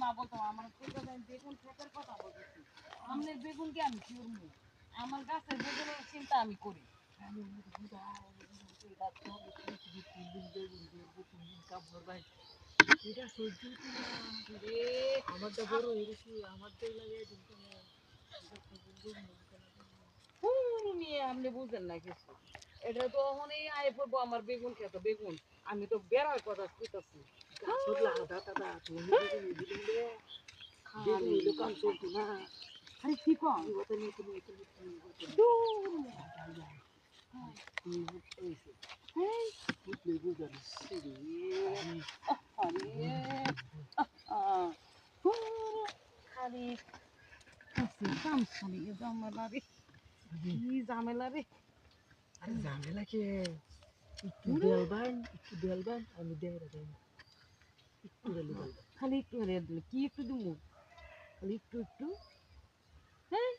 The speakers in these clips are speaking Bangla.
না বলতো আমার বেগুন ক্ষেতের কথা বলতেছি আমনের বেগুন কি আমি কি করবো আমার গাছের বেগুনের চিন্তা আমি করি আমারটা বড় হয়ে গেছে আমারটা লাগিয়ে দিতে আপনি বুঝেন না কিছু এটা তো এখনই আয় পড়বো আমার বেগুন খেতো বেগুন আমি তো বেড়ার কথা কইতাছি আরে কি কম খালি কাম শুনি ঝামেলা রে কি ঝামেলা রে আরে ঝামেলা কে একটু দেলবান আমি দেয় একটু দেলবান খালি একটু রেড দিলে কি একটু দিমু খালি একটু একটু হ্যাঁ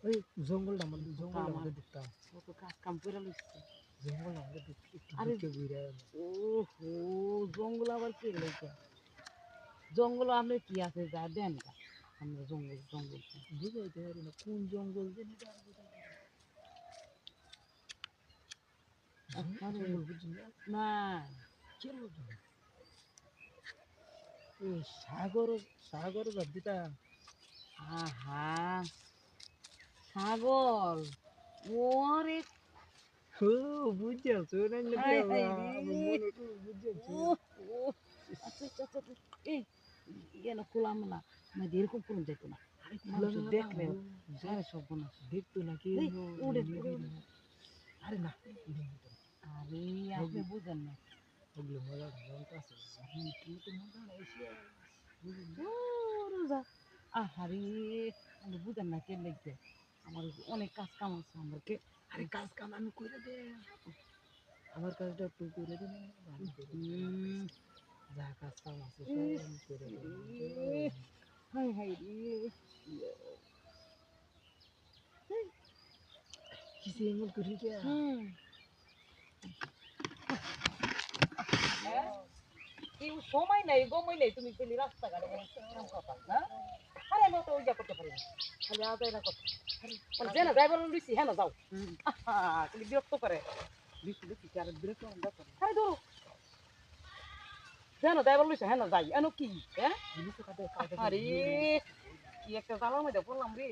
ওই জঙ্গলটা আমাদের দেখতাম কত কাজ কাম করে লইছে জঙ্গল আমাদের দেখতে আরে ঘুরে ওহো জঙ্গল আবার কি লইছে জঙ্গল আপনি কি আছে যা দেন গা আমরা জঙ্গল বুঝাইতে পারি না কোন জঙ্গল যে জঙ্গল বুঝি না কেন ওই সাগর ভাবছিটা আহা ছাগল ওরে ও বুঝছো না হাই হাই রে বুঝছো ও ও আচ্ছা আচ্ছা আচ্ছা এই কেন খোলাম না মানে এরকম করুন যেত না মানুষ দেখলে আরে সব না দেখতো নাকি উড়ে আরে না আরে আপনি বুঝেন না ওগুলো মজা আছে তুমি তো মজা এসে রোজা আহারে আপনি বুঝেন না কে লিখবে আমার অনেক কাজ কাম আছে আমাকে আরে কাজ কাম আমি করে দে আমার কাজটা একটু করে দে যা কাজ কাম আছে সব আমি করে দে হাই হাই রে কিছু এমন করি কে কি সময় নাই গমই নাই তুমি খালি রাস্তাঘাটে কথা না আরে আমি তো ওই যা করতে পারি না খালি আদায় না কথা যে না যাই বলুন লুইছি হ্যাঁ না যাও খালি বিরক্ত করে বেশি আর বিরক্ত আরে ধরো জানো যাই বলুন হ্যাঁ না যাই এনো কি হ্যাঁ আরে কি একটা জ্বালার মধ্যে পড়লাম রে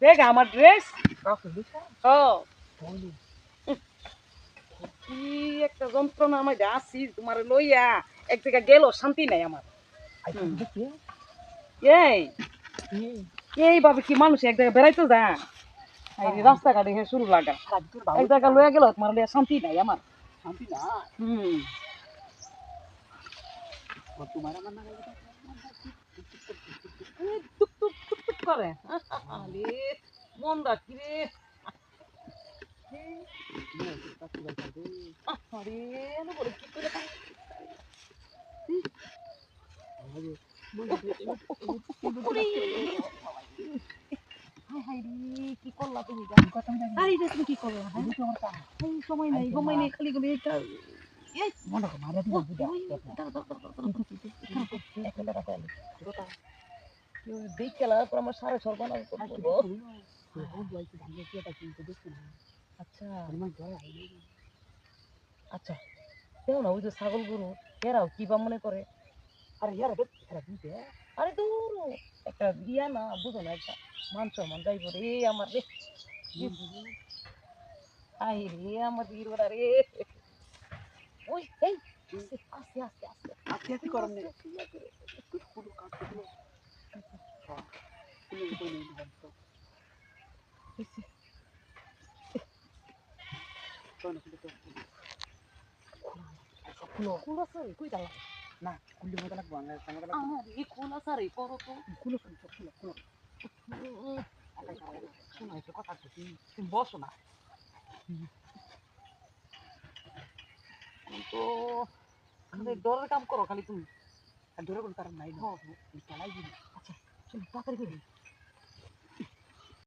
দেখ আমার ড্রেস কি একটা যন্ত্রণার মধ্যে আছি তোমার লইয়া এক জায়গায় গেল শান্তি নাই আমার এই এইভাবে কি মানুষ এক জায়গায় বেড়াইতে যায় রাস্তাঘাটে শুরু লাগা এক জায়গায় লইয়া গেল তোমার লইয়া শান্তি নাই আমার শান্তি না তোমার আমার না টুক টুক টুক টুক করে আরে মন রাখি রে আরে বলে কি করে কি করলা তুমি তুমি কি করলা সময় নাই সময় নেই খালি খালি এটা মনে করো মারা দিবা দেখ খেলা আমার সাড়ে সর্বনাশ করবো আচ্ছা আচ্ছা কেউ না ওই যে ছাগল গরু এরাও কি বা মনে করে আরে ইয়ার এরা দিতে আরে দূর একটা ইয়া না বুঝো না একটা মান সম্মান যাইব রে আমার রে আই রে আমার হিরোরা রে ওই এই আস্তে আস্তে আস্তে আস্তে আস্তে করম নে খোলা সারি কই দাও না কুলি মতো লাগবো না সামনে এই খোলা সারি করো তো কুলো শোনো একটা কথা তুমি বসো না তো ডরের কাম করো খালি তুমি আর ধরে কোন কারণ নাই চালাই দিবি আচ্ছা শোনো তাড়াতাড়ি করবি